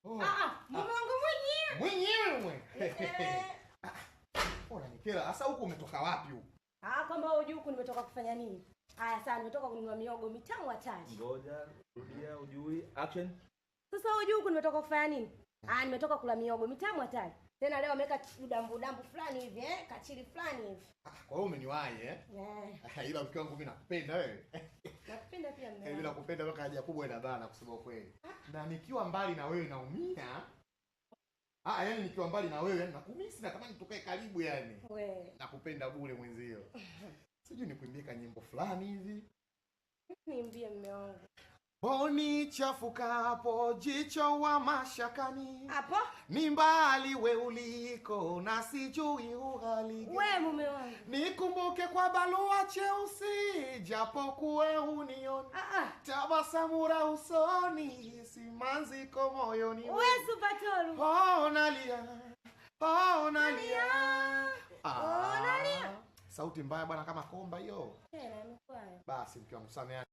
Oh. Mume wangu mwenyewe. Unanikera. Sasa huko umetoka wapi huko? Kama wewe huko nimetoka kufanya nini? Haya sana, nimetoka kununua miogo mitamu hatari. Ngoja, rudia ujui. Action. Sasa wewe huko nimetoka kufanya nini? Nimetoka kula miogo mitamu hatari. Tena leo ameweka udambu fulani hivi kachili fulani hivi. Kwa hiyo umeniwahi Ila mke wangu mimi nakupenda wewe. Nakupenda pia mimi. Mimi nakupenda mpaka haja kubwa ina dhana kusema ukweli. Na nikiwa mbali na wewe naumia. Yaani nikiwa mbali na wewe nakumisi natamani tukae karibu yani. Wewe. Nakupenda bure mwenzio. Sijui nikuimbie nyimbo fulani hivi. Niimbie mume wangu. Boni chafukapo jicho wa mashakani. Hapo? Ni mbali we uliko na sijui uhali. We mume wangu. Nikumbuke kwa balua cheusi japo kuwe unioni. Tabasamu la usoni simanziko moyoni. We Supatoro. Nalia. Sauti mbaya bwana kama komba hiyo. Tena ni kwani. Basi mke wangu samehe.